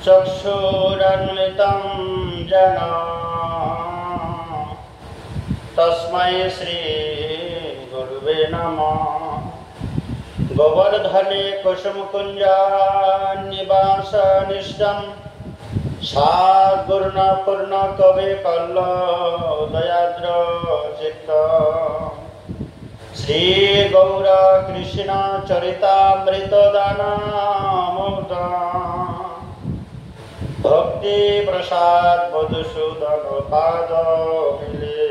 चक्षुरुन्मिलितं येन तस्मै श्री गुरुवे नमः। गोवर्धने कुसुमकुञ्जनिवासनिष्ठं साद्गुरुपूर्णकविकल्लोदयाद्रचित्तम् श्रीगौरकृष्ण चरितामृतदानामृतम् भक्ति प्रसाद मधुसूदन पादमिले।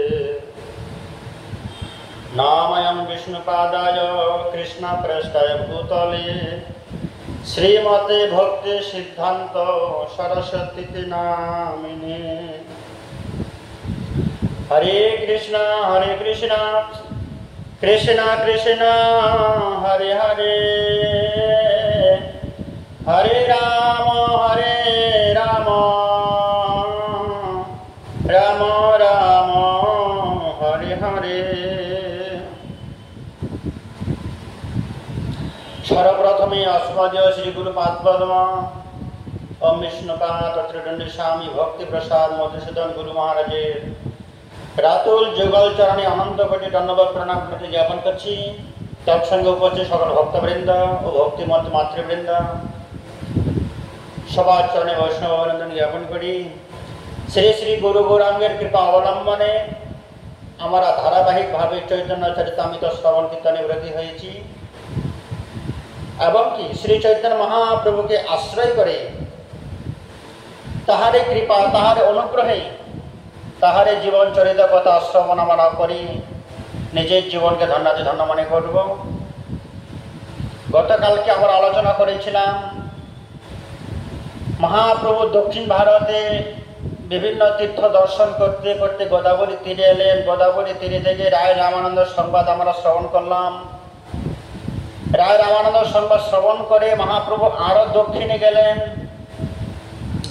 नामयं विष्णुपादाय कृष्णप्रेष्ठाय भूतले श्रीमते भक्ति सिद्धांत सरस्वती नामिने। हरे कृष्ण कृष्ण कृष्ण हरे हरे, हरे राम राम राम हरे हरे। सर्वप्रथमे अस्मदीय श्री गुरुपादपद्म ओम विष्णुपाद त्रिदंडी स्वामी भक्ति प्रसाद मधुसूदन गुरु महाराजे रातुल जुगल चरणे अनंत कोटि धन्यवाद प्रणाम करते ज्ञापन करছি। तत्संगे उपस्थित सकल भक्तवृंद ও ভক্তিমত মাতৃবৃন্দ সবার চরণে বৈষ্ণব অভিনন্দন জ্ঞাপন করি। শ্রী শ্রী গুরু গৌরাঙ্গের কৃপা অবলম্বনে আমরা ধারাবাহিকভাবে চৈতন্য চরিতামৃত শ্রবণ কীর্তনে ব্রতী হয়েছি এবং কি শ্রী চৈতন্য মহাপ্রভুকে আশ্রয় করে তাহারে কৃপা তাহারে অনুগ্রহে তাহারে জীবন চরিত কথা শ্রবণ আমরা করি নিজের জীবনকে ধন্যাতে ধন্য মনে করব। গতকালকে আমরা আলোচনা করেছিলাম মহাপ্রভু দক্ষিণ ভারতে বিভিন্ন তীর্থ দর্শন করতে করতে গোদাবরী তীরে এলেন। গোদাবরী তীরে থেকে রায় রামানন্দ সংবাদ আমরা শ্রবণ করলাম। রায় রামানন্দ সংবাদ শ্রবণ করে মহাপ্রভু আরো দক্ষিণে গেলেন,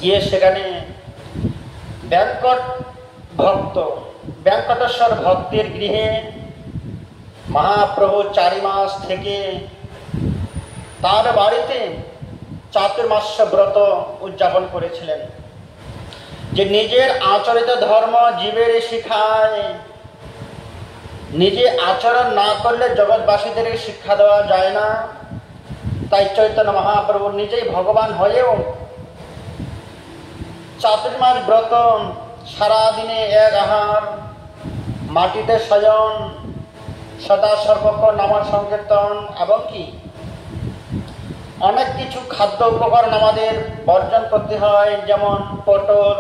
গিয়ে সেখানে বেঙ্কটেশ্বর ভক্তের গৃহে মহাপ্রভু 4 মাস থেকে তার বাড়িতে চাতুর্মাস্য ব্রত উদযাপন করেছিলেন। যে নিজের আচরিত ধর্ম জীবের শিখায়, নিজে আচরণ না করলে জগৎবাসীদের শিক্ষা দেওয়া যায় না। তাই চৈতন্য মহাপ্রভু নিজেই ভগবান হয়েও চাতুর্মাস ব্রত সারাদিনে এক আহার, মাটিতে শয়ন, সদা সর্বক্ষণ নাম সংকীর্তন এবং কি অনেক কিছু খাদ্য উপকরণ আমাদের বর্জন করতে হয়, যেমন পটল,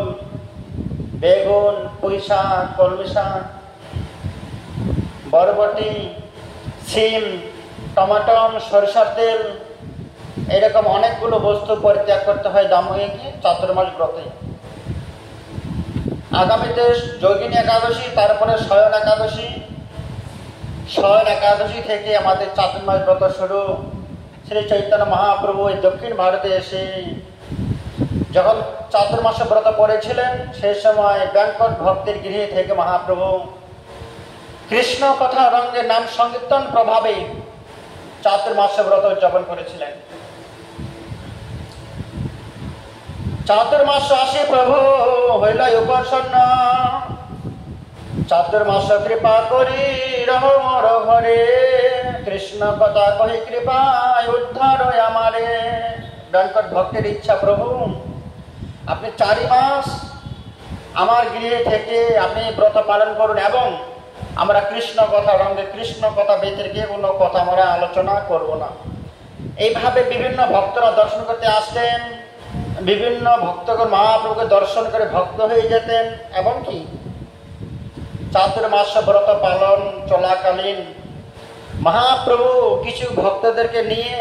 বেগুন, পুঁই শাক, কলমি শাক, বরবটি, সিম, টমাটম, সরিষার তেল, এরকম অনেকগুলো বস্তু পরিত্যাগ করতে হয় দামোহে কি চাতুর্মাস ব্রতে। আগামীতে যোগিনী একাদশী, তারপরে শয়ন একাদশী। শয়ন একাদশী থেকে আমাদের চাতুর্মাস ব্রত শুরু। শ্রী চৈতন্য মহাপ্রভু দক্ষিণ ভারতে এসে যখন চাতুর্মাস ব্রত করেছিলেন সেই সময় বেঙ্কট ভক্তের গৃহে থেকে মহাপ্রভু কৃষ্ণ কথা রঙ্গে নাম সংকীর্তন প্রভাবে চাতুর্মাস ব্রত উদযাপন করেছিলেন। চাতুর্মাস আসে প্রভু হইল উপাসন্ন, চাতুর্মাস কৃপা করি রহ মোর ঘরে, কৃষ্ণ কথা কহি কৃপায় উদ্ধার আমারে। বেঙ্কট ভক্তের ইচ্ছা, প্রভু আপনি 4 মাস আমার গৃহে থেকে আপনি ব্রত পালন করুন এবং আমরা কৃষ্ণ কথা রঙ্গে কৃষ্ণ কথা ব্যতিরেকে কোনো কথা আমরা আলোচনা করব না। এইভাবে বিভিন্ন ভক্তরা দর্শন করতে আসতেন। বিভিন্ন ভক্তগণ মহাপ্রভুকে দর্শন করে ভক্ত হয়ে যেতেন এবং কি চাতুর্মাস ব্রত পালন চলাকালীন মহাপ্রভু কিছু ভক্তদেরকে নিয়ে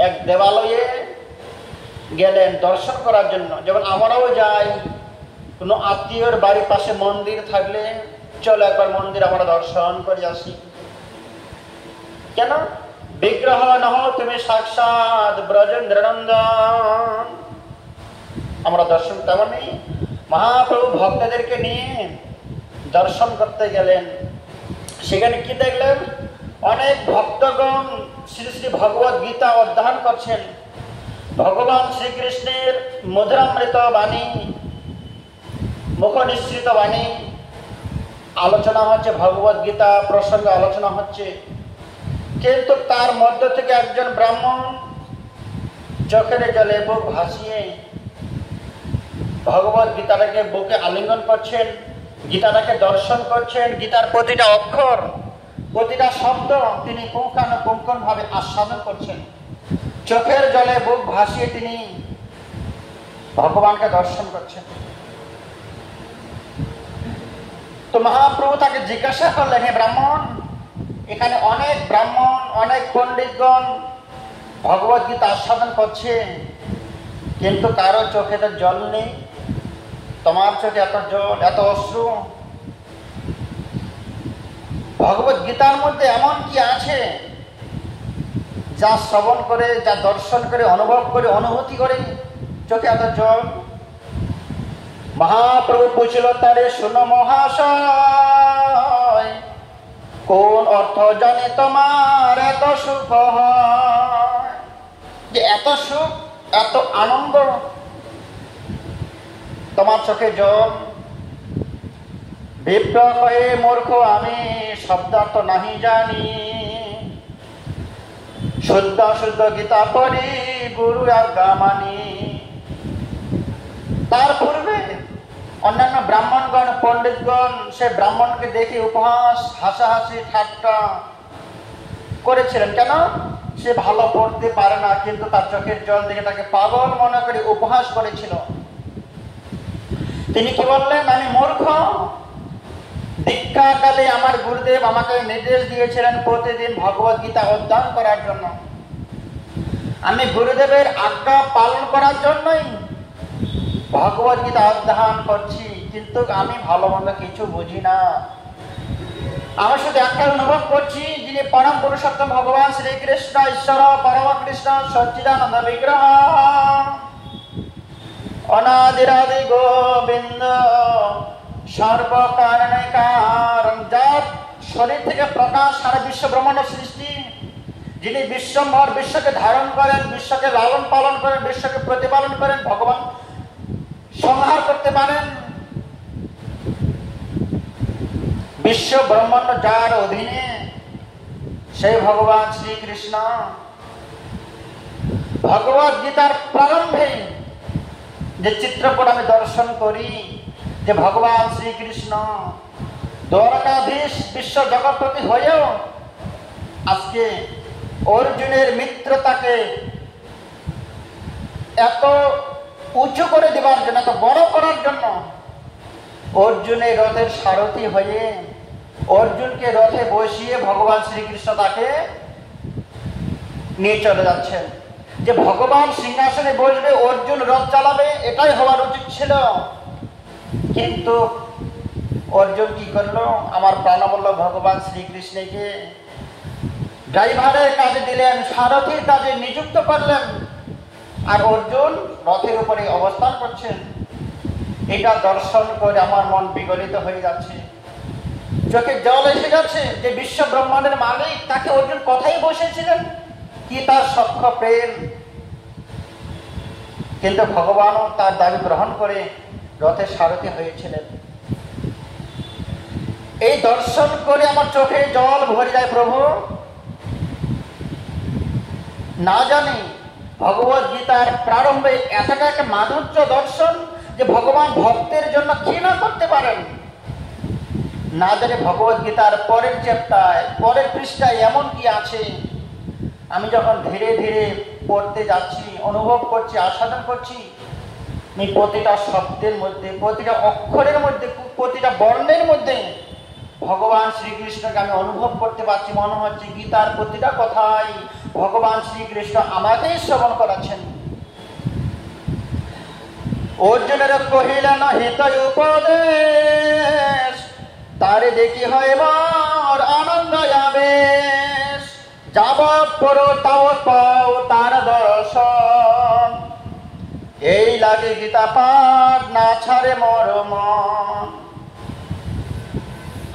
এক দেবালয়ে গেলেন দর্শন করার জন্য। যেমন আমরাও যাই, কোনো আত্মীয়র বাড়ির পাশে মন্দির থাকলে চলো একবার মন্দির আমরা দর্শন করে আসি। কেন? বিগ্রহ নহ তুমি সাক্ষাৎ ব্রজেন্দ্রনন্দন। আমরা দর্শন, তেমনি মহাপ্রভু ভক্তদেরকে নিয়ে দর্শন করতে গেলেন। সেখানে কি দেখলেন? অনেক ভক্তগণ শ্রী শ্রী ভগবদ গীতা অধ্যয়ন করছেন। ভগবান শ্রীকৃষ্ণের মধুরামৃত বাণী, মুখ নিঃসৃত বাণী আলোচনা হচ্ছে, ভগবদ গীতা প্রসঙ্গে আলোচনা হচ্ছে, কিন্তু তার মধ্য থেকে একজন ব্রাহ্মণ চোখের জলে বুক ভাসিয়ে ভগবদ গীতাটাকে বুকে আলিঙ্গন করছেন, গীতাটাকে দর্শন করছেন, গীতার প্রতিটা অক্ষর প্রতিটা শব্দ তিনি পুঙ্খানুপুঙ্খন ভাবে আস্বাদন করছেন। চোখের জলে বুক ভাসিয়ে তিনি ভগবানকে দর্শন করছেন। তো মহাপ্রভু তাকে জিজ্ঞাসা করলেন, হে ব্রাহ্মণ, এখানে অনেক ব্রাহ্মণ অনেক পণ্ডিতগণ ভগবদ গীতা আস্বাদন করছে, কিন্তু কারো চোখে তো জল নেই, তোমার চোখে এত জল, এত অশ্রু। ভগবদ গীতার মধ্যে এমন কি আছে যা শ্রবণ করে, যা দর্শন করে, অনুভব করে, অনুভূতি করে চোখে এত জল? মহাপ্রভু বুঝল তারে, শুনো মহাশয়, কোন অর্থ জানে তোমার এত সুখ হয়? যে এত সুখ, এত আনন্দ, তোমার চোখে জল। বিপ্র হয়ে মূর্খ আমি, শব্দার্থ নাহি জানি, শুদ্ধ শুদ্ধ গীতা পড়ি, গুরু আজ্ঞা মানি। তার পূর্বে অন্যান্য ব্রাহ্মণগণ পণ্ডিতগণ সে ব্রাহ্মণকে দেখে উপহাস, হাসাহাসি, ঠাট্টা করেছিলেন। কেন? সে ভালো পড়তে পারে না, কিন্তু তার চোখের জল দেখে তাকে পাগল মনে করে উপহাস করেছিল। তিনি কি বললেন? আমি মূর্খ। দীক্ষাকালে আমার গুরুদেব আমাকে নির্দেশ দিয়েছিলেন প্রতিদিন ভগবদ গীতা অধ্যয়ন করার জন্য। আমি গুরুদেবের আজ্ঞা পালন করার জন্যই ভগবদ গীতা অধ্যয়ন করছি, কিন্তু আমি ভালো মন্দ কিছু বুঝি না। আমি শুধু একটাই অনুভব করছি, যিনি পরম পুরুষোত্তম ভগবান শ্রীকৃষ্ণ, ঈশ্বর পরম কৃষ্ণ সচ্চিদানন্দ বিগ্রহ, অনাদিরাদি গোবিন্দ, সর্বকারণে কারণ, যার শরীর থেকে প্রকাশ সারা বিশ্ব ব্রহ্মাণ্ড সৃষ্টি, যিনি বিশ্বম্ভর, বিশ্বকে ধারণ করেন, বিশ্বকে লালন পালন করেন, বিশ্বকে প্রতিপালন করেন, ভগবান সংহার করতে পারেন। বিশ্ব ব্রহ্মাণ্ড যার অধীনে, সেই ভগবান শ্রীকৃষ্ণ। ভগবদ গীতার প্রারম্ভে যে চিত্রপট আমি দর্শন করি, যে ভগবান শ্রীকৃষ্ণ দ্বারকাধীশ বিশ্ব জগৎপতি হয়েও আজকে অর্জুনের মিত্রতাকে এত উঁচু করে দেওয়ার জন্য, এত বড় করার জন্য অর্জুনের রথের সারথি হয়ে অর্জুনকে রথে বসিয়ে ভগবান শ্রীকৃষ্ণ তাকে নিয়ে চলে যাচ্ছেন। যে ভগবান সিংহাসনে বসবে, অর্জুন রথ চালাবে, এটাই হওয়ার উচিত ছিল। কিন্তু অর্জুন কি করলো? আমার প্রাণবল্লভ ভগবান শ্রীকৃষ্ণকে ড্রাইভারের কাজে দিলেন, সারথীর কাজে নিযুক্ত করলেন, আর অর্জুন রথের উপরে অবস্থান করছেন। এটা দর্শন করে আমার মন বিগলিত হয়ে যাচ্ছে, চোখে জল এসে যাচ্ছে। যে বিশ্ব ব্রহ্মাণ্ডের মালিক, তাকে অর্জুন কথাই বসেছিলেন, কি তার সখ্য প্রেম! কিন্তু ভগবানও তার দাবি গ্রহণ করে রথের সারথি হয়েছিলেন। এই দর্শন করে আমার চোখে জল ভরে যায়। প্রভু, না জানি ভগবদ গীতার প্রারম্ভে এতটা একটা মাধুর্য দর্শন, যে ভগবান ভক্তের জন্য কি না করতে পারেন। না জানি ভগবদ গীতার পরের চ্যাপ্টার, পরের পৃষ্ঠায় এমন কি আছে। আমি যখন ধীরে ধীরে পড়তে যাচ্ছি, অনুভব করছি, আস্বাদন করছি, আমি প্রতিটা শব্দের মধ্যে, প্রতিটা অক্ষরের মধ্যে, প্রতিটা বর্ণের মধ্যে ভগবান শ্রীকৃষ্ণকে আমি অনুভব করতে পারছি। মনে হচ্ছে গীতার প্রতিটা কথাই ভগবান শ্রীকৃষ্ণ আমাকেই শ্রবণ করাচ্ছেন। অর্জুনের কহিলেন হিত উপদেশ, তারে দেখি হয় মোর আনন্দ আবেশ, যাবৎ করো তাবৎ পাও তার দর্শন, এই লাগে গীতা পাঠ না ছাড়ে মোর মন।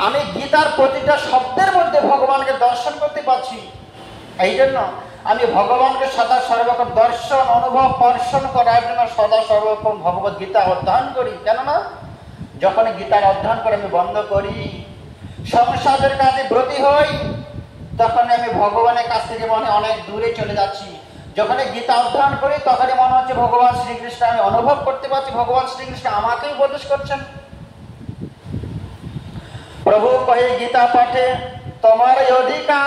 আমি গীতার প্রতিটা শব্দের মধ্যে ভগবানকে দর্শন করতে পারছি। এই জন্য আমি ভগবানকে সদা সর্বক্ষণ দর্শন অনুভব দর্শন করার জন্য সদা সর্বক্ষণ ভগবত গীতা অধ্যয়ন করি। কেননা যখন গীতার অধ্যয়ন করে আমি বন্ধ করি, সংসারের কাজে ব্রতী হই, তখন আমি ভগবানের কাছ থেকে মনে অনেক দূরে চলে যাচ্ছি। যখন গীতা অধ্যয়ন করি তখনই মনে হচ্ছে ভগবান শ্রীকৃষ্ণ, আমি অনুভব করতে পারছি ভগবান শ্রীকৃষ্ণ আমাকেই উপদেশ করছেন। প্রভু কহে গীতা পাঠে তোমার অধিকার,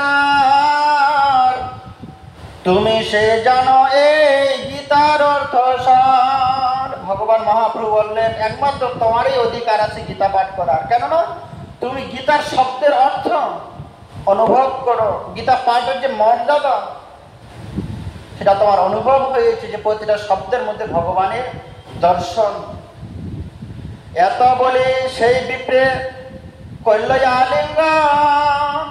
তুমি সে জানো এই গীতার অর্থ সার। ভগবান মহাপ্রভু বললেন একমাত্র তোমারই অধিকার আছে গীতা পাঠ করার। কেননা তুমি গীতার শব্দের অর্থ অনুভব করো, গীতা পাঠের যে মর্যাদা সেটা তোমার অনুভব হয়েছে, যে প্রতিটা শব্দের মধ্যে ভগবানের দর্শন। এত বলে সেই বিপ্রে করল আলিঙ্গন,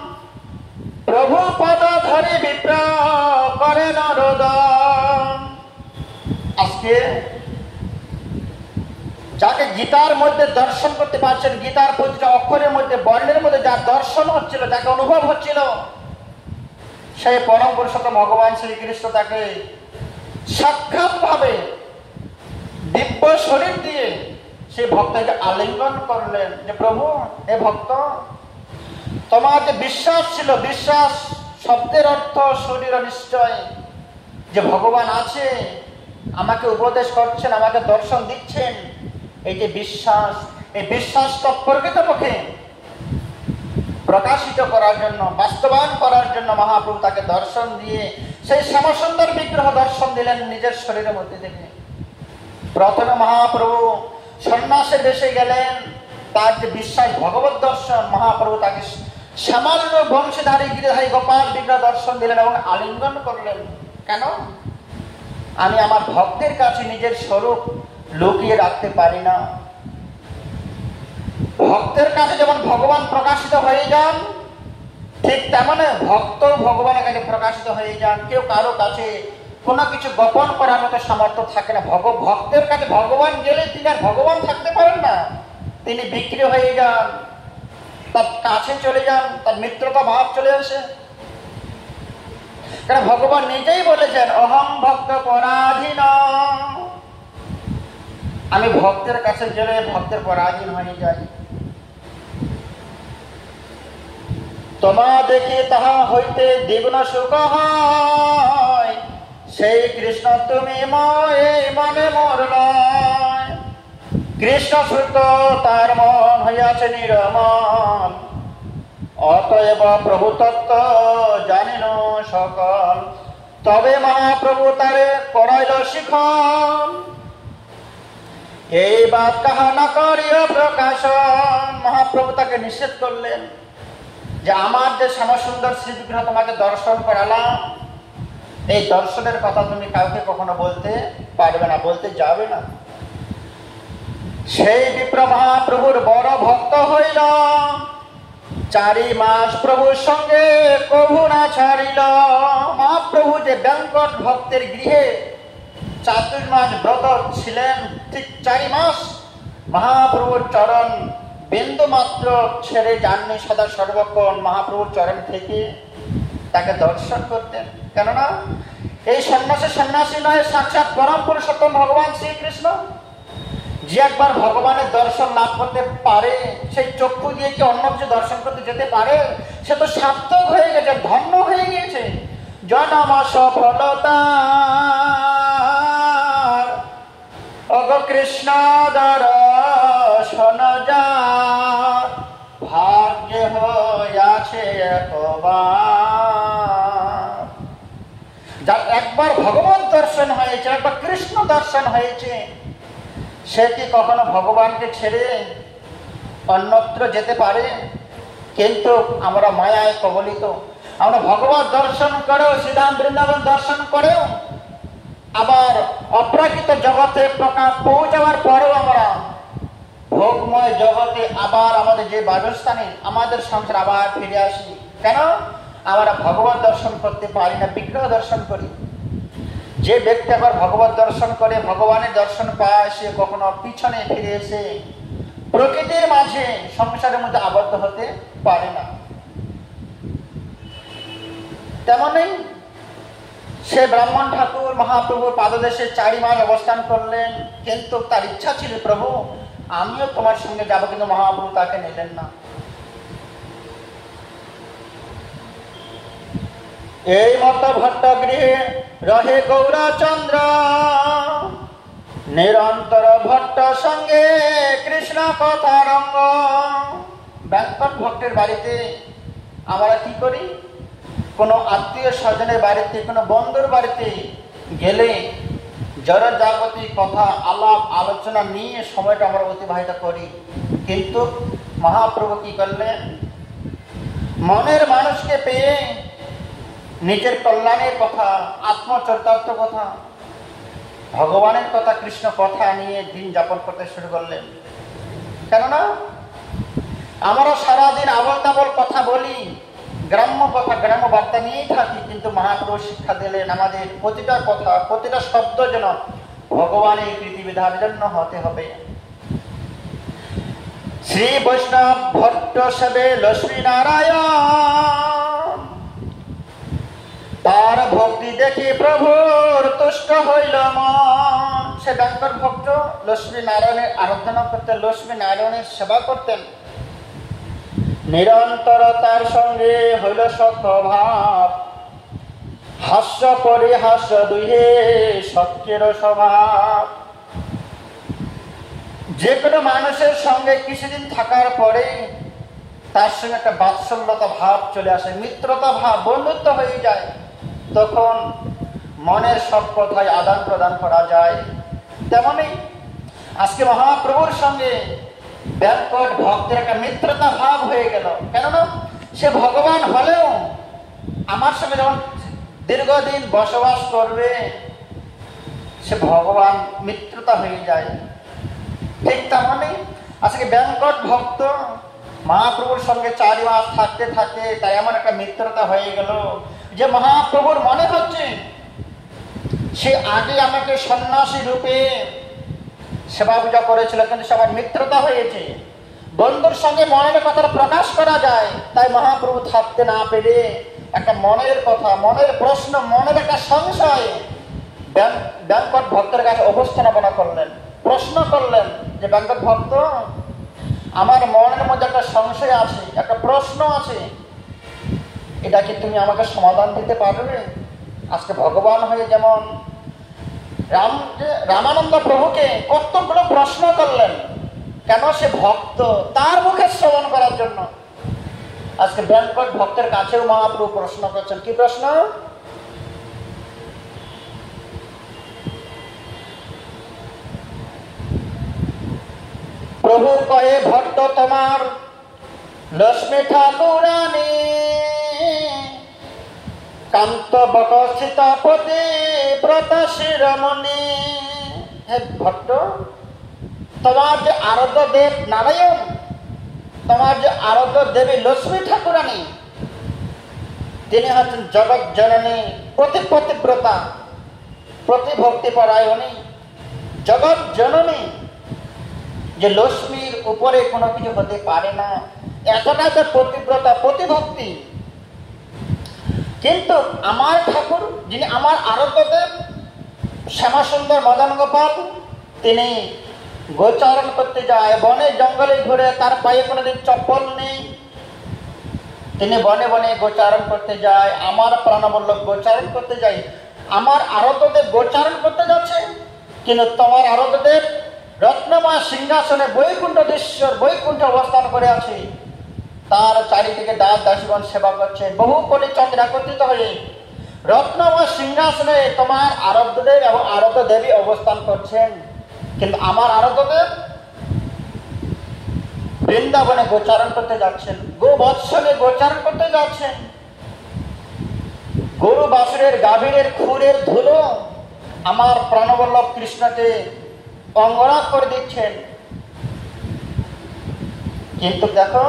প্রভু পদ ধরে বিপ্র করে নরোদন। আজকে যাকে গীতার মধ্যে দর্শন করতে পারছেন, গীতার প্রতিটা অক্ষরের মধ্যে বর্ণের মধ্যে যার দর্শন হচ্ছিল, যাকে অনুভব হচ্ছিল, সেই পরম পুরুষোত্তম ভগবান শ্রীকৃষ্ণ তাকে সাক্ষাৎ ভাবে দিব্য শরীর দিয়ে সেই ভক্তকে আলিঙ্গন করলেন যে প্রভু, হে ভক্ত, তোমার যে বিশ্বাস ছিল, বিশ্বাস শব্দের অর্থ শরীর নিশ্চয়, যে ভগবান আছে, আমাকে উপদেশ করছেন, আমাকে দর্শন দিচ্ছেন, এই যে বিশ্বাস, এই বিশ্বাস তো প্রকৃতপক্ষে প্রকাশিত করার জন্য, বাস্তবায়ন করার জন্য মহাপ্রভু তাকে দর্শন দিয়ে সেই শ্যামসুন্দর বিগ্রহ দর্শন দিলেন নিজের শরীরের মধ্যে থেকে। প্রথমে মহাপ্রভু সন্ন্যাসে দেশে গেলেন, তার যে বিশ্বাস ভগবত দর্শন, মহাপ্রভু তাকে শ্যামাল্য বংশধারী গিরিধারী গোপাল বিগ্রহ দর্শন দিলেন এবং আলিঙ্গন করলেন। কেন? আমি আমার ভক্তের কাছে নিজের স্বরূপ লুকিয়ে রাখতে পারি না। ভক্তের কাছে যেমন ভগবান প্রকাশিত হয়ে যান, ঠিক তেমন ভক্ত ভগবানের কাছে প্রকাশিত হয়ে যান। কেউ কারো কাছে কোনো কিছু গোপন করার মতো সামর্থ্য থাকে না। ভক্তের কাছে ভগবান গেলে তিনি আর ভগবান থাকতে পারেন না, তিনি বিক্রি হয়ে যান, তার কাছে চলে যান, তার মিত্রতা ভাব চলে আসে। কারণ ভগবান নিজেই বলেছেন অহং ভক্ত পরাধীন, আমি ভক্তের কাছে গেলে ভক্তের পরাধীন হয়ে যাই। তোমা দেখি তাহা হইতে দ্বিগুণ সুখ হয়, সেই কৃষ্ণ তুমি মনে মোর লয়। কৃষ্ণ সুত তার মন হইয়াছে নিরমল, অতএব প্রভু তত্ত্ব জানিন সকল। তবে মহাপ্রভু তারে করাইল শিখন, এই বাত কাহা না করিও প্রকাশন। মহাপ্রভু তাকে নিষেধ করলেন যে আমার যে শ্যামসুন্দর শ্রীবিগ্রহ তোমাকে দর্শন করালাম, এই দর্শনের কথা তুমি কাউকে কখনো বলতে পারবে না, বলতে যাবে না। সেই বিপ্র মহাপ্রভুর বড় ভক্ত হইল, 4 মাস প্রভুর সঙ্গে কভু না ছাড়িল। মহাপ্রভু যে ব্যাঙ্কট ভক্তের গৃহে 4 মাস ব্রত ছিলেন, ঠিক 4 মাস মহাপ্রভুর চরণ বিন্দু মাত্র ছেড়ে যাননি, সদা সর্বক্ষণ মহাপ্রভুর চরণ থেকে তাকে দর্শন করতেন। কেননা এই সন্ন্যাসী নয়, সাক্ষাৎ পরম পুরুষোত্তম ভগবান শ্রীকৃষ্ণ। যে একবার ভগবানের দর্শন লাভ করতে পারে, সেই চক্ষু দিয়ে কি অন্য কিছু দর্শন করতে যেতে পারে? সে তো সার্থক হয়ে গেছে, ধন্য হয়ে গিয়েছে। জনম সফলতা অগ কৃষ্ণ দর্শন যা ভাগ্য হইয়াছে একবার। যার একবার ভগবান দর্শন হয়েছে, একবার কৃষ্ণ দর্শন হয়েছে, সে কি কখনো ভগবানকে ছেড়ে অন্যত্র যেতে পারে? কিন্তু আমরা মায়ায় কবলিত, আমরা ভগবান দর্শন করেও, শ্রীধাম বৃন্দাবন দর্শন করেও, আবার অপ্রাকৃত জগতে পৌঁছাবার পরেও আমরা ভোগময় জগতে আবার আমাদের যে বাসস্থানে আমাদের সংসার আবার ফিরে আসি। কেন? আমরা ভগবান দর্শন করতে পারি না, বিগ্রহ দর্শন করি। যে ব্যক্তি আবার ভগবত দর্শন করে, ভগবানের দর্শন পায়, সে কখনো পিছনে ফিরে এসে প্রকৃতির মাঝে সংসারের মধ্যে আবদ্ধ হতে পারে না। তেমনই সে ব্রাহ্মণ ঠাকুর মহাপ্রভুর পাদদেশে 4 মাস অবস্থান করলেন, কিন্তু তার ইচ্ছা ছিল, প্রভু আমিও তোমার সঙ্গে যাব, কিন্তু মহাপ্রভু তাকে নিলেন না। এই মত ভট্ট গৃহে রহে গৌরচন্দ্র, নিরন্তর ভট্ট সঙ্গে কৃষ্ণ কথা রঙ্গ। ব্যাঙ্কট ভক্তের বাড়িতে আমরা কি করি, কোনো আত্মীয় স্বজনের বাড়িতে, কোনো বন্ধুর বাড়িতে গেলে জড় জাগতিক কথা আলাপ আলোচনা নিয়ে সময়টা আমরা অতিবাহিত করি। কিন্তু মহাপ্রভু কি করলেন, মনের মানুষকে পেয়ে নিজের কল্যাণের কথা, আত্মচরিতার্থ কথা, ভগবানের কথা, কৃষ্ণ কথা নিয়ে দিন যাপন করতে শুরু করলেন। কেননা আমরা সারাদিন আবল তাবল কথা বলি, গ্রাম্য কথা, গ্রাম্য বার্তা নিয়েই থাকি, কিন্তু মহাপ্রভু শিক্ষা দিলেন আমাদের প্রতিটা কথা, প্রতিটা শব্দ যেন ভগবানের প্রীতিবিধার জন্য হতে হবে। শ্রী বৈষ্ণব ভট্ট সেবে লক্ষ্মী নারায়ণ, তার ভক্তি দেখি প্রভুর তুষ্ট হইল মন। সে ব্যাঙ্কট ভক্ত লক্ষ্মী নারায়ণের আরাধনা করতেন, লক্ষ্মী নারায়ণের সেবা করতেন। নিরন্তর তার সঙ্গে হইল সৎভাব, হাস্য পরিহাস্য দুহে সত্যের স্বভাব। যে কোনো মানুষের সঙ্গে কিছুদিন থাকার পরে তার সঙ্গে একটা বাৎসল্যতা ভাব চলে আসে, মিত্রতা ভাব, বন্ধুত্ব হয়ে যায়। তখন মনের সব কথাই আদান প্রদান করা যায়। তেমনি আজকে মহাপ্রভুর সঙ্গে ব্যাঙ্কট ভক্তের একটা মিত্রতা ভাব হয়ে গেল। কেননা সে ভগবান হলেও আমার সঙ্গে যখন দীর্ঘদিন বসবাস করবে, সে ভগবান মিত্রতা হয়ে যায়। ঠিক তেমনি আজকে ব্যাঙ্কট ভক্ত মহাপ্রভুর সঙ্গে 4 মাস থাকতে থাকতে তাই এমন একটা মিত্রতা হয়ে গেল যে মহাপ্রভুর মনে হচ্ছে সে আগে আমাকে সন্ন্যাসী রূপে সেবা পূজা করেছিল, কিন্তু সবার মিত্রতা হয়েছে, বন্ধুর সঙ্গে মনের কথা প্রকাশ করা যায়। তাই মহাপ্রভু থাকতে না পেরে একটা মনের কথা, মনের প্রশ্ন, মনের একটা সংশয় ব্যাঙ্কট ভক্তের কাছে উপস্থাপনা করলেন, প্রশ্ন করলেন যে ব্যাঙ্কট ভক্ত, আমার মনের মধ্যে একটা সংশয় আছে, একটা প্রশ্ন আছে, এটা কি তুমি আমাকে সমাধান দিতে পারবে? আজকে ভগবান হয়ে যেমন রামানন্দ প্রভুকে কতগুলো প্রশ্ন করলেন, কেন? সে ভক্ত, তার মুখে শ্রবণ করার জন্য। আজকে ব্যাঙ্কট ভক্তের কাছেও মহাপ্রভু প্রশ্ন করছেন। কি প্রশ্ন? প্রভু কহে ভট্ট তোমার লক্ষ্মী ঠাকুরানী, কান্ত বকস্থিত পতি ব্রত শিরোমণি। হে ভট্ট, তোমার যে আরাধ্য দেব নারায়ণ, তোমার যে আরাধ্য দেবী লক্ষ্মী ঠাকুরানী, তিনি হচ্ছেন জগৎ জননী, পতিব্রতা, প্রতিভক্তি পরায়ণী, জগৎ জননী, যে লক্ষ্মীর উপরে কোনো কিছু হতে পারে না, এতটা যে পতিব্রতা, প্রতিভক্তি। কিন্তু আমার ঠাকুর, যিনি আমার আরাধ্যদেব শ্যামাসুন্দর মদন গোপাল, তিনি গোচারণ করতে যায়, বনে জঙ্গলে ঘুরে, তার পায়ে কোনোদিন চপ্পল নেই, তিনি বনে বনে গোচারণ করতে যায়। আমার প্রাণবল্লভ গোচারণ করতে যায়, আমার আরাধ্যদেব গোচারণ করতে যাচ্ছে, কিন্তু তোমার আরাধ্যদেব রত্নময় সিংহাসনে বৈকুণ্ঠেশ্বর, বৈকুণ্ঠে অবস্থান করে আছে, তার চারিদিকে দাস দাসীগণ সেবা করছে, বহু কোটি চন্দ্র একত্রিত হয়ে রত্নময় সিংহাসনে তোমার আরাধ্যদেব এবং আরাধ্য দেবী অবস্থান করছেন। কিন্তু আমার আরাধ্যদেব বৃন্দাবনে গোচারণ করতে যাচ্ছেন, গোবৎসলে গোচারণ করতে যাচ্ছেন। গরু বাছুরের গাভীরের খুরের ধুলো আমার প্রাণবল্লভ কৃষ্ণকে অঙ্গরাগ করে দিচ্ছেন। কিন্তু দেখো,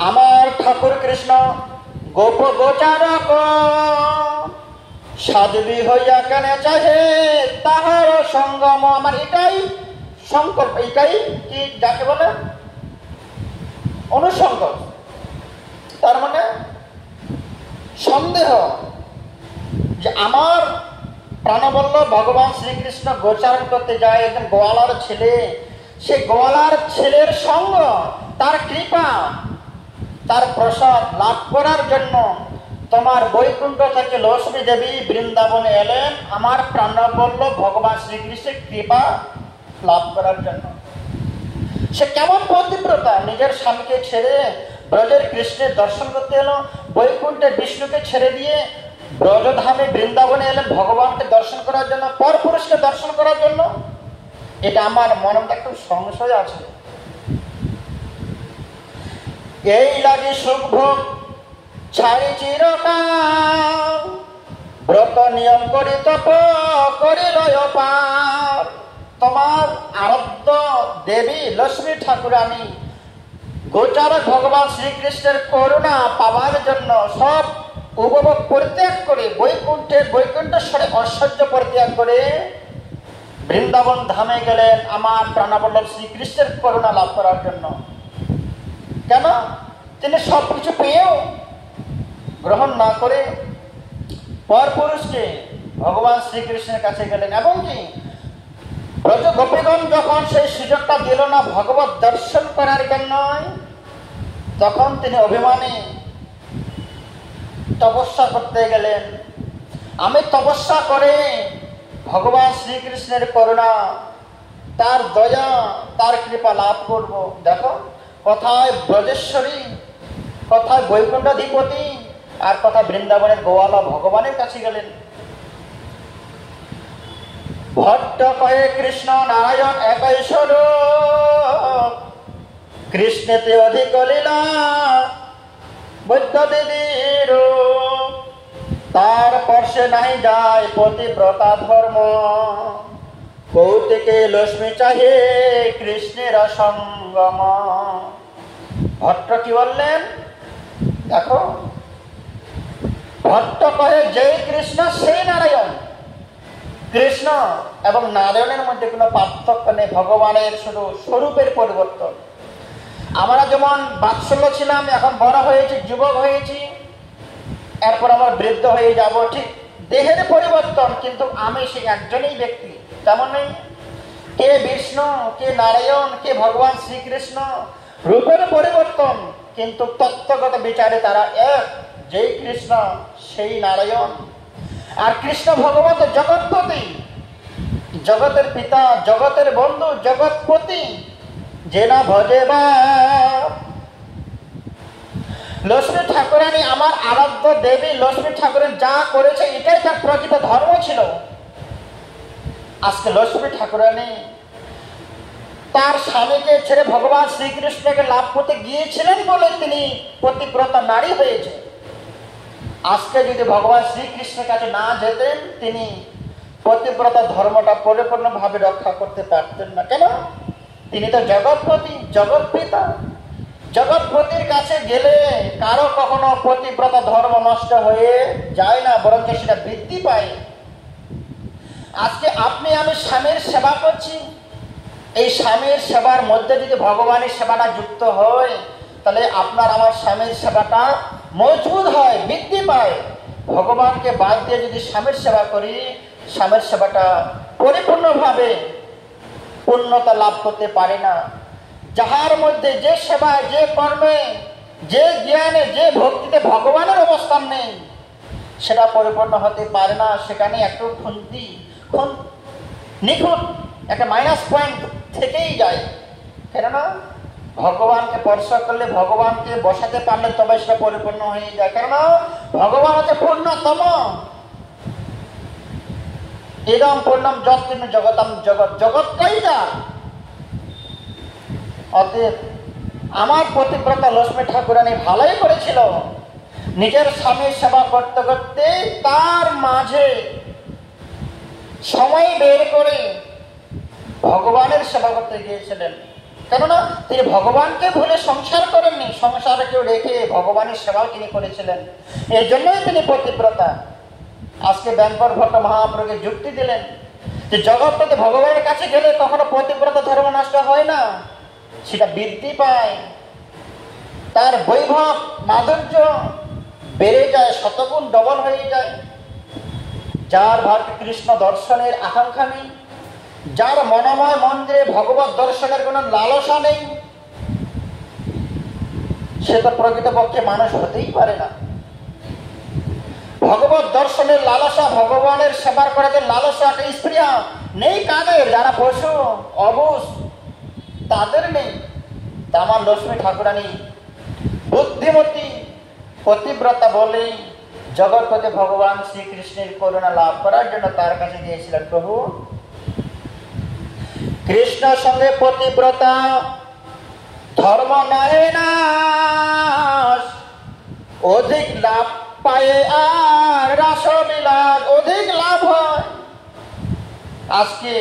আমার ঠাকুর কৃষ্ণ গোপ গোচারক, সাধবী হইয়া কেন চাহে তাহার সঙ্গম। আমার এটাই সংকল্প, এটাই কি যাকে বলে অনুসংকল্প, তার মানে সন্দেহ। যে আমার প্রাণবল্লভ ভগবান শ্রীকৃষ্ণ গোচারণ করতে যায় একজন গোয়ালার ছেলে, সে গোয়ালার ছেলের সঙ্গ, তার কৃপা, তার প্রসাদ লাভ করার জন্য তোমার বৈকুণ্ঠ থেকে লক্ষ্মী দেবী বৃন্দাবনে এলেন আমার প্রাণবল্লভ ভগবান শ্রীকৃষ্ণের কৃপা লাভ করার জন্য। সে কেমন পতিব্রতা, নিজের স্বামীকে ছেড়ে ব্রজের কৃষ্ণের দর্শন করতে এলো, বৈকুণ্ঠের বিষ্ণুকে ছেড়ে দিয়ে ব্রজধামে বৃন্দাবনে এলেন ভগবানকে দর্শন করার জন্য, পরপুরুষকে দর্শন করার জন্য। এটা আমার মনে একটু সংশয় আছে। এই লাগে সুখ ভোগ ছাড়ি চিরকাল, ব্রত নিয়ম করি তপ করি রয় পার। তোমার আরাধ্য দেবী লক্ষ্মী ঠাকুরানী গোচারক ভগবান শ্রীকৃষ্ণের করুণা পাবার জন্য সব উপভোগ পরিত্যাগ করে বৈকুণ্ঠেশ্বরে ঐশ্বর্য পরিত্যাগ করে বৃন্দাবন ধামে গেলেন আমার প্রাণবল্লভ শ্রীকৃষ্ণের করুণা লাভ করার জন্য। কেন? তিনি সব কিছু পেয়েও গ্রহণ না করে পরপুরুষকে ভগবান শ্রীকৃষ্ণের কাছে গেলেন। এবং কি ব্রজ গোপীগণ যখন সেই সুযোগটা দিল না ভগবত দর্শন করার জন্য, তখন তিনি অভিমানী তপস্যা করতে গেলেন। আমি তপস্যা করে ভগবান শ্রীকৃষ্ণের করুণা, তার দয়া, তার কৃপা লাভ করব। দেখো কোথায় ব্রজেশ্বরী, কোথায় বৈকুণ্ঠাধিপতি, আর কোথায় বৃন্দাবনের গোয়ালা ভগবানের কাছে গেলেন। ভট্ট কয়ে কৃষ্ণ নারায়ণ একই স্বরূপ, কৃষ্ণেতে অধিক লীলা বৈদ্য দিদির, তার পর্শে নাই যায় পতিব্রতা ধর্ম, কৌতিকে লক্ষ্মী চাহে কৃষ্ণের সঙ্গম। ভট্ট কি বললেন? দেখো ভট্ট কহে যে কৃষ্ণ সেই নারায়ণ। কৃষ্ণ এবং নারায়ণের মধ্যে কোনো পার্থক্য নেই, ভগবানের শুধু স্বরূপের পরিবর্তন। আমরা যেমন বাৎসল্য ছিলাম, এখন বড় হয়েছি, যুবক হয়েছি, এরপর আমরা বৃদ্ধ হয়ে যাব, ঠিক দেহের পরিবর্তন, কিন্তু আমি সেই একজনই ব্যক্তি। তেমন নেই, কে বিষ্ণু, কে নারায়ণ, কে ভগবান শ্রীকৃষ্ণ, রূপের পরিবর্তন, কিন্তু তত্ত্বগত বিচারে তারা এক, যেই কৃষ্ণ সেই নারায়ণ। আর কৃষ্ণ ভগবান জগৎপতি, জগতের পিতা, জগতের বন্ধু, জগৎপতি, যে না ভজে বা। লক্ষ্মী ঠাকুরানী আমার আরাধ্য দেবী লক্ষ্মী ঠাকুরানী যা করেছে এটাই তার প্রকৃত ধর্ম ছিল। আজকে লক্ষ্মী ঠাকুরানী তার স্বামীকে ছেড়ে ভগবান শ্রীকৃষ্ণকে লাভ করতে গিয়েছিলেন বলে তিনি পতিব্রতা নারী হয়েছে। আজকে যদি ভগবান শ্রীকৃষ্ণের কাছে না যেতেন, তিনি পতিব্রতা ধর্মটা পরিপূর্ণভাবে রক্ষা করতে পারতেন না। কেন? তিনি তো জগৎপতি, জগৎ পিতা। জগৎপতির কাছে গেলে কারো কখনো পতিব্রতা ধর্ম নষ্ট হয়ে যায় না, বরঞ্চ সেটা বৃদ্ধি পায়। আজকে আপনি আমি স্বামীর সেবা করছি, এই স্বামীর সেবার মধ্যে যদি ভগবানের সেবাটা যুক্ত হয়, তাহলে আপনার আমার স্বামীর সেবাটা মজবুত হয়, বৃদ্ধি পায়। ভগবানকে বাদ দিয়ে যদি স্বামীর সেবা করি, স্বামীর সেবাটা পরিপূর্ণভাবে পূর্ণতা লাভ করতে পারে না। যাহার মধ্যে যে সেবায়, যে কর্মে, যে জ্ঞানে, যে ভক্তিতে ভগবানের অবস্থান নেই, সেটা পরিপূর্ণ হতে পারে না। সেখানে একটু নিখুঁত একটা মাইনাস পয়েন্ট থেকেই যায়। কেননা ভগবানকে স্পর্শ করলে, ভগবানকে বসাতে পারলে তবে সেটা পরিপূর্ণ হয়ে যায়। কেননা ভগবান হচ্ছে পূর্ণতম। ইদম পূর্ণম যৎ জগতম জগৎ, জগৎটাই যা। অতএব আমার পতিব্রতা লক্ষ্মী ঠাকুরানী ভালোই করেছিল, নিজের স্বামীর সেবা করতে করতে তার মাঝে সময় বের করে ভগবানের সেবা করতে গিয়েছিলেন। কেননা তিনি ভগবানকে ভুলে সংসার করেননি, সংসারকে রেখে ভগবানের সেবাও তিনি করেছিলেন। এই জন্যই তিনি পতিব্রতা। আজকে ব্যাঙ্কর ভট্ট মহাপ্রভুকে যুক্তি দিলেন যে জগৎপতি ভগবানের কাছে গেলে কখনো পতিব্রতা ধর্ম নষ্ট হয় না, সেটা বৃদ্ধি পায়, তার বৈভব মাধুর্য বেড়ে যায়, শতগুণ ডবল হয়ে যায়। যার ভক্ত কৃষ্ণ দর্শনের আকাঙ্ক্ষা নেই, যার মনোময় মন্দিরে ভগবত দর্শনের কোনো লালসা নেই, সে তো প্রকৃতপক্ষে মানুষ হতেই পারে না। ভগবত দর্শনের লালসা, ভগবানের সেবার করাতে লালসা, স্প্রিয়া নেই কাদের? যারা পশু অবুঝ তাদের নেই। তা আমার লক্ষ্মী ঠাকুরানী বুদ্ধিমতী পতিব্রতা বলেই জগৎপতি ভগবান শ্রীকৃষ্ণের করুণা লাভ করার জন্য তার কাছে গিয়েছিলেন। প্রভু, কৃষ্ণের সঙ্গে পতিব্রতা ধর্ম নয় না, অধিক লাভ পায়ে আর রাসবিলাস অধিক লাভ হয়। আজকে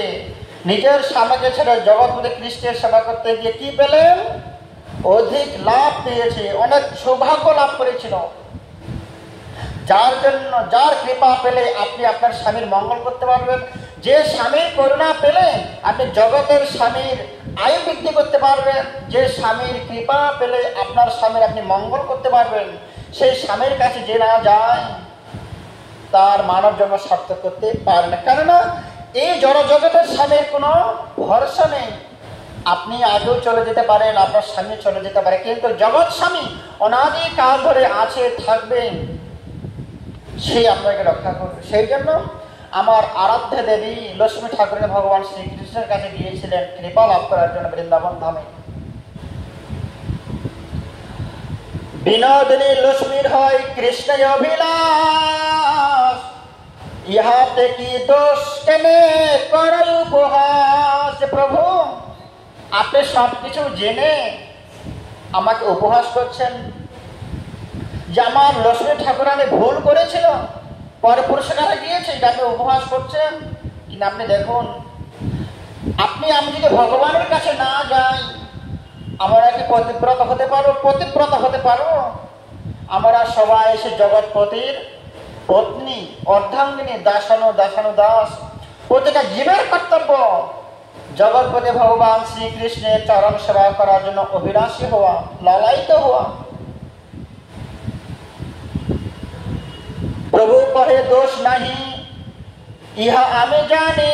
নিজের স্বামীকে ছেড়ে জগৎপতি কৃষ্ণের সেবা করতে গিয়ে কি পেলেন? অধিক লাভ পেয়েছে, অনেক সৌভাগ্য লাভ করেছিল। যার জন্য, যার কৃপা পেলে আপনি আপনার স্বামীর মঙ্গল করতে পারবেন, যে স্বামীর করুণা পেলে আপনি জগতের স্বামীর আয়ু বৃদ্ধি করতে পারবেন, যে স্বামীর কৃপা পেলে আপনার স্বামীর আপনি মঙ্গল করতে পারবেন, সেই স্বামীর কাছে যে না যায় তার মানব জন্ম সার্থক করতে পারে না। কেননা এই জড়জগতের স্বামীর কোনো ভরসা নেই। আপনি আগেও চলে যেতে পারেন, আপনার স্বামী চলে যেতে পারে, কিন্তু জগৎ স্বামী অনাদি কাল ধরে আছে, থাকবেন, সে আপনাকে রক্ষা করবে। সেই জন্য আমার আরাধ্য দেবী লক্ষ্মী ঠাকুরের ভগবান শ্রীকৃষ্ণের কাছে গিয়েছিলেন কৃপা লাভ করার জন্য বৃন্দাবন ধামে। বিনোদিনী লক্ষ্মীর হয় কৃষ্ণ অভিলাষ, ইহাতে কি দোষ কেনে করল উপহাস। প্রভু, আপনি সবকিছু জেনে আমাকে উপহাস করছেন যে আমার লক্ষ্মী ঠাকুরানী ভুল করেছিল, পরে পুরস্কারে গিয়েছে, এটা আপনি উপহাস করছেন। কিন্তু আপনি দেখুন, আমি যদি ভগবানের কাছে না যাই, আমরা কি পতিব্রত হতে পারবো? পতিব্রত হতে পারবো? আমরা সবাই এসে জগৎপতির পত্নী, অর্ধাঙ্গিনী, দাসানু দাস, প্রতিটা জীবের কর্তব্য জগৎপতি ভগবান শ্রীকৃষ্ণের চরণ সেবা করার জন্য অভিলাষী হওয়া, লালায়িত হওয়া। প্রভু কহে দোষ নাহি ইহা আমি জানি।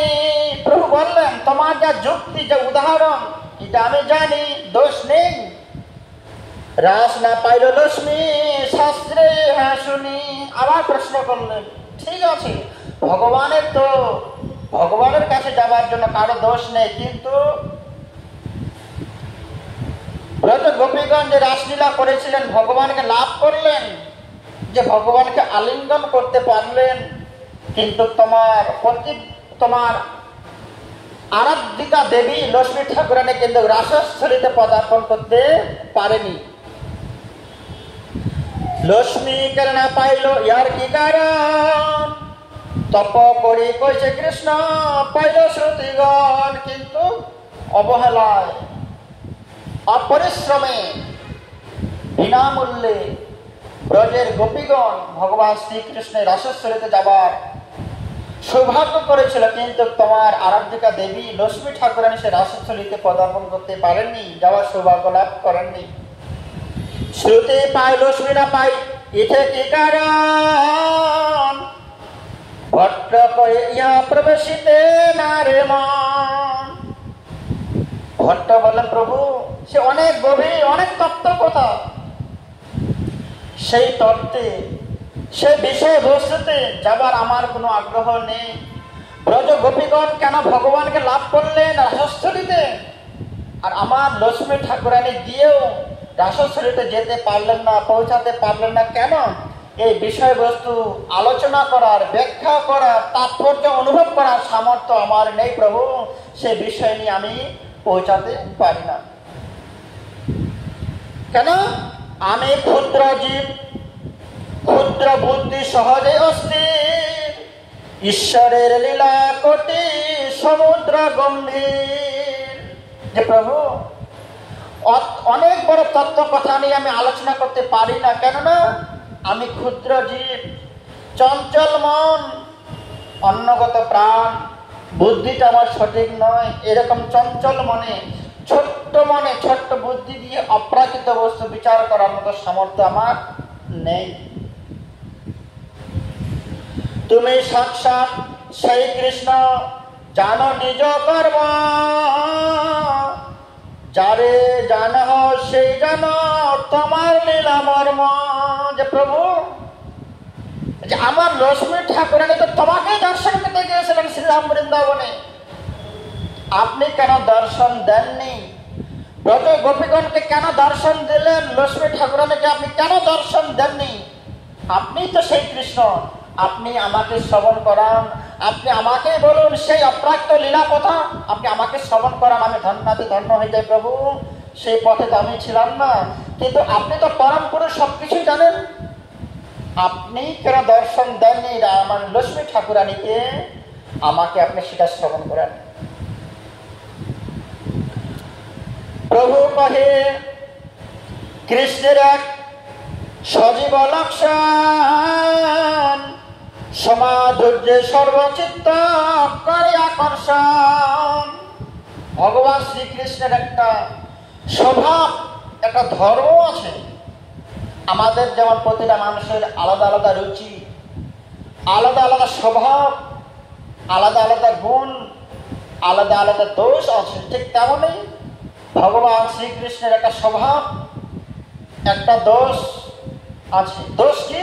প্রভু বললেন তোমার যা যুক্তি, যা উদাহরণ, এটা আমি জানি, দোষ নেই। রাস না পাইল লক্ষ্মী শাস্ত্রে হ্যাঁ শুনি। আবার প্রশ্ন করলেন, ঠিক আছে, ভগবানের কাছে যাবার জন্য কারো দোষ নেই, কিন্তু ব্রজ গোপীগণ যে রাসলীলা করেছিলেন, ভগবানকে লাভ করলেন, যে ভগবানকে আলিঙ্গন করতে পারলেন, কিন্তু তোমার আরাধিকা দেবী লক্ষ্মী ঠাকুরানী কিন্তু রাসস্থলীতে পদার্পণ করতে পারেনি। লক্ষ্মী কেন না পাইল, ইয়ার কি কারণ? তপ করি কইছে কৃষ্ণ পাইল শ্রুতিগণ, কিন্তু অবহেলায়, অপরিশ্রমে, বিনামূল্যে ব্রজের গোপীগণ ভগবান শ্রীকৃষ্ণের রাসস্থলীতে যাবার সৌভাগ্য করেছিল, কিন্তু তোমার আরাধিকা দেবী লক্ষ্মী ঠাকুরানী সে রাসস্থলীতে পদার্পণ করতে পারেননি, যাওয়ার সৌভাগ্য লাভ করেননি। শ্রুতি পায় লক্ষ্মী না পাই, ইথে কি কারণ? ভট্ট কয়ে ইহা প্রবেশিতে না রে মন। ভট্ট বলেন, প্রভু সে অনেক গভীর, অনেক তত্ত্ব কথা, সেই তত্ত্বে, সে বিষয় বস্তুতে যাবার আমার কোনো আগ্রহ নেই। ব্রজ গোপীগণ কেন ভগবানকে লাভ করলেন রাসস্থলীতে, আর আমার লক্ষ্মী ঠাকুরানী গিয়েও রাসস্থলীতে যেতে পারলেন না, পৌঁছাতে পারলেন না কেন? এই বিষয়বস্তু আলোচনা করার, ব্যাখ্যা করার, তাৎপর্য অনুভব করার সামর্থ্য আমার নেই প্রভু, সে বিষয় নিয়ে আমি পৌঁছাতে পারি না। কেন? আমি ক্ষুদ্র জীব, ক্ষুদ্র বুদ্ধি সহজে অস্থির, ঈশ্বরের লীলা কোটি সমুদ্র গম্ভীর। যে প্রভু, অনেক বড় তত্ত্ব কথা নিয়ে আমি আলোচনা করতে পারি না, কেননা আমি ক্ষুদ্র জীব, চঞ্চল মন, অন্নগত প্রাণ, বুদ্ধিটা আমার সঠিক নয়। এরকম চঞ্চল মনে, ছোট্ট বুদ্ধি দিয়ে অপ্রাকৃত বস্তু বিচার করার মতো সামর্থ্য আমার নেই। তুমি সাক্ষাৎ সেই কৃষ্ণ, জানো নিজ কর্ম, যারে জানো সেই জানো তোমার লীলা মর্ম। যে প্রভু, যে আমার লক্ষ্মী ঠাকুরানী তো তোমাকে দর্শন করতে গিয়েছিলেন শ্রীরাম বৃন্দাবনে, আপনি কেন দর্শন দেননি? ব্রজ গোপীগণকে কেন দর্শন দিলেন? লক্ষ্মী ঠাকুরানীকে আপনি কেন দর্শন দেননি? আপনি তো সেই কৃষ্ণ, আপনি আমাকে শ্রবণ করান, আপনি আমাকে বলুন সেই অপ্রাপ্ত লীলা কথা, আপনি আমাকে শ্রবণ করান, আমি ধন্যাতে ধন্য হয়ে যাই প্রভু। সেই পথে তো আমি ছিলাম না, কিন্তু আপনি তো পরম পুরুষ, সবকিছু জানেন, আপনি কেন দর্শন দেননি আমার লক্ষ্মী ঠাকুরানীকে? আমাকে আপনি সেটা শ্রবণ করেন। প্রভু কহে কৃষ্ণের এক সজীব লক্ষণ, সমাধুর্যে সর্বচিত্ত করে আকর্ষণ। ভগবান শ্রীকৃষ্ণের একটা স্বভাব, একটা ধর্ম আছে। আমাদের যেমন প্রতিটা মানুষের আলাদা আলাদা রুচি, আলাদা আলাদা স্বভাব, আলাদা আলাদা গুণ, আলাদা আলাদা দোষ আছে, ঠিক তেমনই ভগবান শ্রীকৃষ্ণের একটা স্বভাব, একটা দোষ আছে। দোষ কি?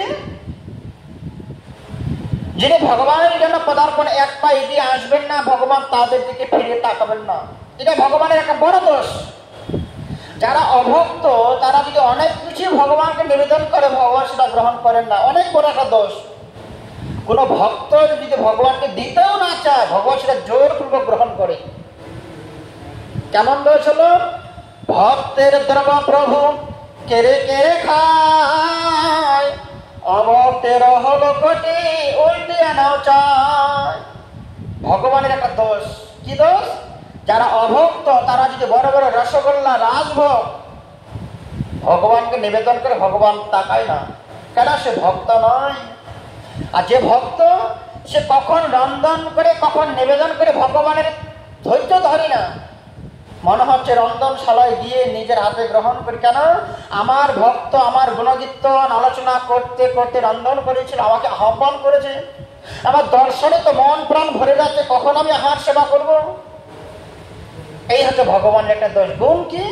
যিনি ভগবানের জন্য পদার্পণ এক পা এগিয়ে আসবেন না, ভগবান তাদের দিকে ফিরে তাকাবেন না, এটা ভগবানের একটা বড় দোষ। যারা অভক্ত, তারা যদি অনেক কিছু ভগবানকে নিবেদন করে, ভগবান সেটা গ্রহণ করেন না, অনেক বড় একটা দোষ। কোন ভক্ত যদি ভগবানকে দিতেও না চায়, ভগবান সেটা জোরপূর্বক গ্রহণ করে। কেমন দোষ হলো? ভক্তের দ্রব প্রভু কেড়ে কেড়ে খায়, অভক্তের হলো কোটি উল্টে আনাও চায়। ভগবানের একটা দোষ। কি দোষ? যারা অভক্ত, তারা যদি বড় বড় রসগোল্লা, রাজভোগ ভগবানকে নিবেদন করে, ভগবান তাকায় না, কেন? সে ভক্ত নয়। আর যে ভক্ত, সে কখন রন্ধন করে কখন নিবেদন করে ভগবানের ধৈর্য ধরে না, মনে হচ্ছে রন্ধনশালায় গিয়ে নিজের হাতে গ্রহণ করি। কেন? আমার ভক্ত আমার গুণকীর্তন আলোচনা করতে করতে রন্ধন করেছিল, আমাকে আহ্বান করেছে, আমার দর্শনে তো মন প্রাণ ভরে যাচ্ছে, কখন আমি আহার সেবা করব? এই হচ্ছে ভগবানের একটা দোষ। গুণ কি?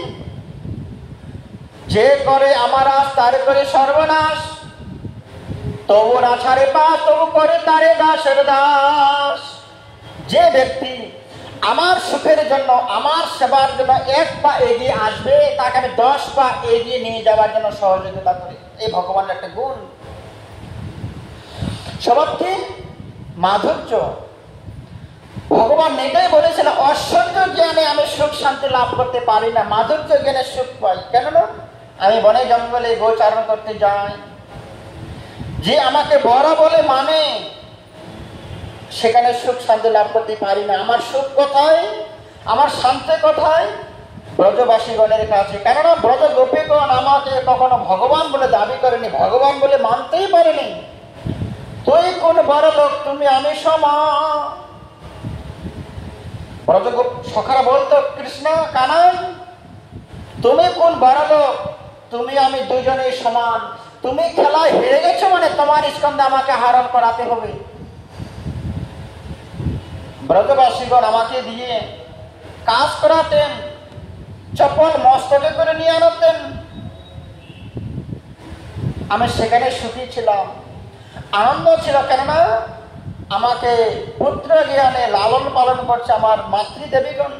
যে করে আমার আশ তার করে সর্বনাশ, তবু না ছাড়ে পাশ, তবু করে তারে দাসের দাস। যে ব্যক্তি আমার সুখের জন্য, আমার সেবার জন্য এক পা এগিয়ে আসবে, তাকে আমি 10 পা এগিয়ে নিয়ে যাওয়ার জন্য সহযোগিতা করি। এই ভগবানের একটা গুণ। স্বভাব কি? মাধুর্য। ভগবান এটাই বলেছেন, ঐশ্বর্য জ্ঞানে আমি সুখ শান্তি লাভ করতে পারি না, মাধুর্য জ্ঞানে সুখ পাই। কেন না? আমি বনে জঙ্গলে গোচারণ করতে যাই, যে আমাকে বড় বলে মানে, সেখানে সুখ শান্তি লাভ করতে পারি না। আমার সুখ কোথায়? আমার শান্তি কোথায়? ব্রজবাসীগণের কাছে। কেননা ব্রজ গোপীগণ আমাকে কখনো ভগবান বলে দাবি করেনি, ভগবান বলে মানতেই পারেনি। তুই কোন বড় লোক, তুমি আমি সমান। ব্রজ সখারা বলতো, কৃষ্ণ কানাই তুমি কোন বড় লোক, তুমি আমি দুজনেই সমান। তুমি খেলায় হেরে গেছো মানে তোমার স্কন্ধে আমাকে আহরণ করাতে হবে। ব্রজবাসীগণ আমাকে দিয়ে কাজ করাতেন, চপল মস্তকে করে নিয়ে আনতেন, আমি সেখানে সুখী ছিলাম, আনন্দ ছিল। কেননা আমাকে পুত্র জ্ঞানে লালন পালন করছে আমার মাতৃদেবীগণ।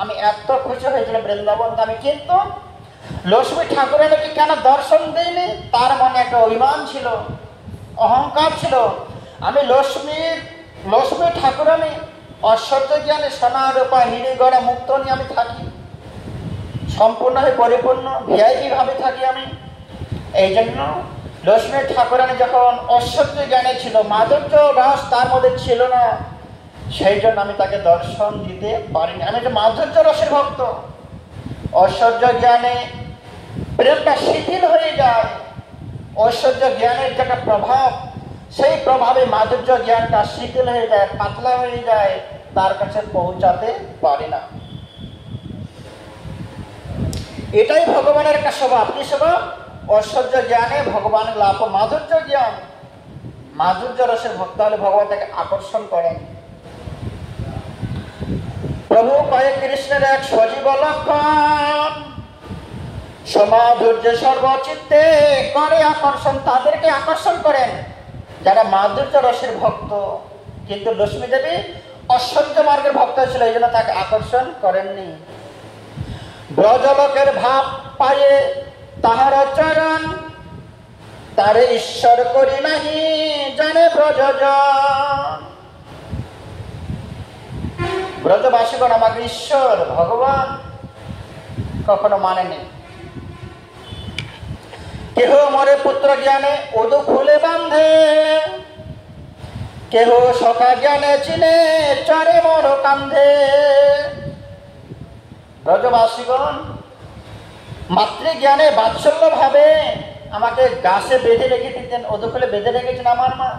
আমি এত খুশি হয়েছিলাম বৃন্দাবন ধামে। কিন্তু লক্ষ্মী ঠাকুরানীকে কেন দর্শন দেয়নি? তার মনে একটা অভিমান ছিল, অহংকার ছিল। আমি লক্ষ্মী ঠাকুরানী ঐশ্বর্য জ্ঞানে সোনা রূপা হিরে গড়া মুক্ত নিয়ে আমি থাকি, সম্পূর্ণ হয়ে পরিপূর্ণ ভিআইপি ভাবে থাকি আমি। এই জন্য লক্ষ্মী ঠাকুরানী যখন ঐশ্বর্য জ্ঞানে ছিল, মাধুর্য রস তার মধ্যে ছিল না, সেই জন্য আমি তাকে দর্শন দিতে পারিনি। আমি একটা মাধুর্য রসের ভক্ত। ঐশ্বর্য জ্ঞানে প্রেমটা শিথিল হয়ে যায়, ঐশ্বর্য জ্ঞানের যে একটা প্রভাব, সেই প্রভাবে মাধুর্য জ্ঞানটা শিথিল হয়ে যায়, পাতলা হয়ে যায়, তার কাছে পৌঁছাতে পারে না। এটাই ভগবানের একটা স্বভাব। কি স্বভাব? ঐশ্বর্য জ্ঞানে ভগবানের লাভ, মাধুর্য জ্ঞান। মাধুর্য রসের ভক্ত হলে ভগবান তাকে আকর্ষণ করেন। প্রভু কয়েক কৃষ্ণের এক সজীব লক্ষণ, সমাধুর্য সর্বচিত্তে করে আকর্ষণ। তাদেরকে আকর্ষণ করেন যারা মাধুর্য রসের ভক্ত। কিন্তু লক্ষ্মী দেবী অসহ্য মার্গের ভক্ত ছিল, এই জন্য তাকে আকর্ষণ করেননি। ব্রজলোকের ভাব পায়ে তাহার চরণ, তারে ঈশ্বর করি নাহি জানে ব্রজজন। ব্রজবাসীগণ আমাকে ঈশ্বর ভগবান কখনো মানেনি। কেহ মরে পুত্র জ্ঞানে ওদু খুলে বান্ধে, কেহ সখা জ্ঞানে চিনে চারে মর কান্ধে। ব্রজবাসীগণ মাতৃজ্ঞানে বাৎসল্য ভাবে আমাকে গাছে বেঁধে রেখে দিতেন, ওদু খুলে বেঁধে রেখেছেন আমার মা।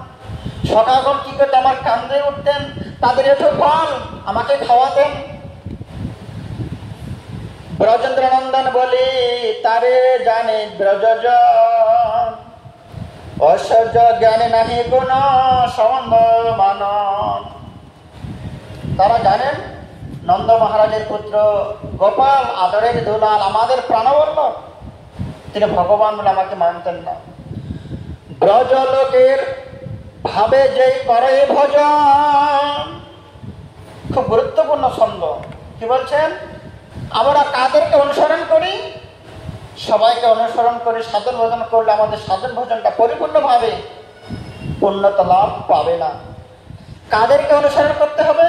সখাগণ কি করতে আমার কান্ধে উঠতেন, তাদের একটু ফল আমাকে খাওয়াতেন। ব্রজেন্দ্র নন্দন বলি তারে জানে ব্রজজন, ঐশ্বর্য জ্ঞানে নাহি কোন সম্বন্ধ মানন। তারা জানেন নন্দ মহারাজের পুত্র গোপাল আদরের দুলাল, আমাদের প্রাণবল্লভ, তিনি ভগবান বলে আমাকে মানতেন না। ব্রজলোকের ভাবে যে করে ভজন, খুব গুরুত্বপূর্ণ ছন্দ। কি বলছেন? আমরা কাদেরকে অনুসরণ করি? সবাইকে অনুসরণ করে সাধন ভজন করলে আমাদের সাধন ভজনটা পরিপূর্ণভাবে পূর্ণতা লাভ পাবে না। কাদেরকে অনুসরণ করতে হবে?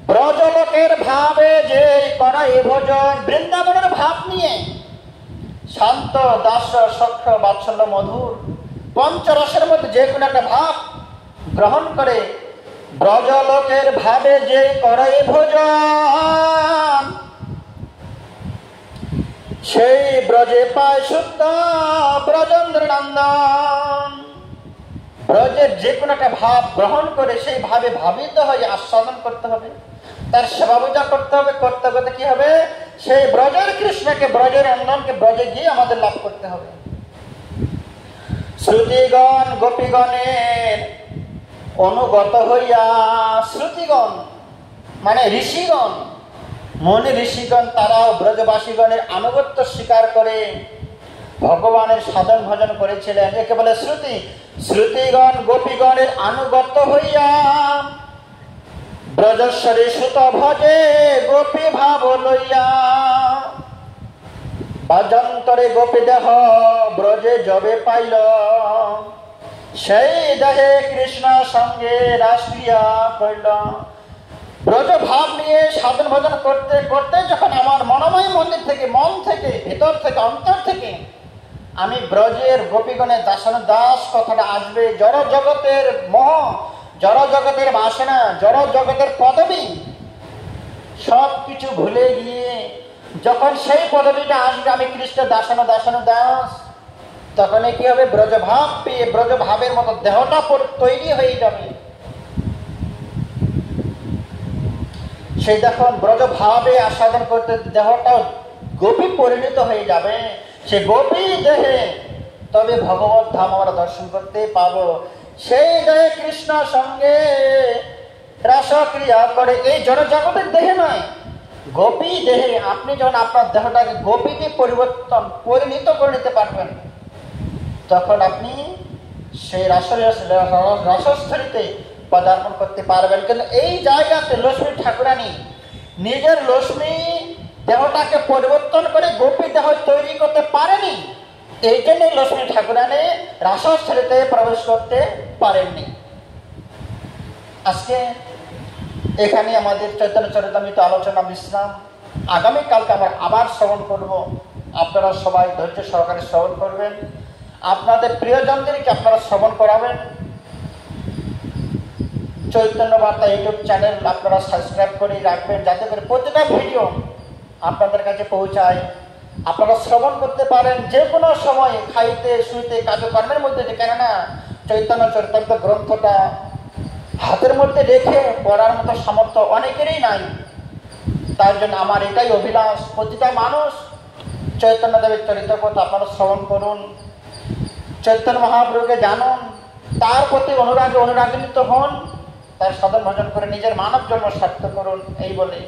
ব্রজলোকের ভাবে যে করা এ ভজন, বৃন্দাবনের ভাব নিয়ে শান্ত দাস্য সখ্য বাৎসল্য মধুর পঞ্চরসের মধ্যে যে কোনো একটা ভাব গ্রহণ করে ব্রজলোকের ভাবে যে করে এ ভজন, সেই ব্রজে পায় শুদ্ধ ব্রজেন্দ্র নন্দন। ব্রজের যে কোনো একটা ভাব গ্রহণ করে সেই ভাবে ভাবিত হয়ে আস্বাদন করতে হবে, তার সেবা পূজা করতে হবে। করতে করতে কি হবে? সেই ব্রজের কৃষ্ণকে, ব্রজের নন্দনকে ব্রজে গিয়ে আমাদের লাভ করতে হবে। শ্রুতিগণ গোপীগণের অনুগত হইয়া, শ্রুতিগণ মানে ঋষিগণ, মনি ঋষিগণ, তারাও ব্রজবাসীগণের আনুগত্য স্বীকার করে ভগবানের সাধন ভজন করেছিলেন। একে বলে শ্রুতি। শ্রুতিগণ গোপীগণের আনুগত্য হইয়া ব্রজস্বরী সুত ভজে গোপী ভাব লইয়া, বাজন্তরে গোপী দেহ ব্রজে যবে পাইল, সেই দেহে কৃষ্ণ সঙ্গে রাসক্রিয়া করিল। ব্রজ ভাব নিয়ে সাধন ভজন করতে করতে যখন আমার মনোময় মন্দির থেকে, মন থেকে, ভেতর থেকে, অন্তর থেকে আমি ব্রজের গোপীগণের দাসন দাস কথাটা আসবে, জড় জগতের মোহ, জড় জগতের বাসনা, জড় জগতের পদবী সব কিছু ভুলে গিয়ে যখন সেই পদবীটা আসবে, আমি কৃষ্ণ দাসন দাসন দাস, তখন কি হবে? ব্রজভাব পেয়ে ব্রজভাবের মতো দেহটা তৈরি হয়ে যাবে। সেই দেখুন ব্রজভাবে আস্বাদন করতে দেহটা গোপী পরিণত হয়ে যাবে। সে গোপী দেহে তবে ভগবত ধাম আমরা দর্শন করতে পাবো। সেই দেহে কৃষ্ণ সঙ্গে রাসক্রিয়া করে, এই জড় জগতের দেহে নয়, গোপী দেহে। আপনি যখন আপনার দেহটাকে গোপীতে পরিণত করে নিতে পারবেন, তখন আপনি সেই রসস্থলীতে পদার্পণ করতে পারবেন। কিন্তু এই জায়গাতে লক্ষ্মী ঠাকুরানী নিজের লক্ষ্মী দেহটাকে পরিবর্তন করে গোপী দেহ তৈরি করতে পারেনি। এই জন্যই লক্ষ্মী ঠাকুরানী রাসস্থলীতে প্রবেশ করতে পারেননি। আজকে এখানে আমাদের চৈতন্য চরিতামৃত আলোচনা বিশ্রাম। আগামীকালকে আমরা আবার শ্রবণ করব। আপনারা সবাই ধৈর্য সহকারে শ্রবণ করবেন, আপনাদের প্রিয়জনদেরকে আপনারা শ্রবণ করাবেন। চৈতন্য বার্তা ইউটিউব চ্যানেল আপনারা সাবস্ক্রাইব করে রাখবেন, যাতে করে প্রতিটা ভিডিও আপনাদের কাছে পৌঁছায়, আপনারা শ্রবণ করতে পারেন যে কোনো সময়, খাইতে শুইতে কাজকর্মের মধ্যে। কেননা চৈতন্য চরিতামৃত গ্রন্থটা হাতের মধ্যে রেখে পড়ার মতো সামর্থ্য অনেকেরই নাই। তার জন্য আমার এটাই অভিলাষ, প্রতিটা মানুষ চৈতন্য দেবের চরিত্র কথা আপনারা শ্রবণ করুন, চৈতন্য মহাপ্রভুকে জানুন, তার প্রতি অনুরাগান্বিত হন, তার সাধন ভজন করে নিজের মানব জন্ম সার্থক করুন। এই বলে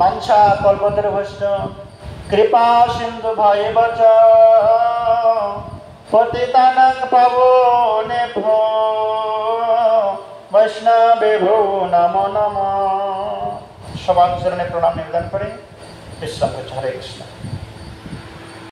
বাঞ্ছা কল্পতরুভ্যশ্চ কৃপা সিন্ধু ভৈবচ পতিতানাং পাবনেভ্যো বৈষ্ণবেভ্যো নমো নমঃ। সবার চরণে প্রণাম নিবেদন করে বিশ্রাম করছি। হরে কৃষ্ণ।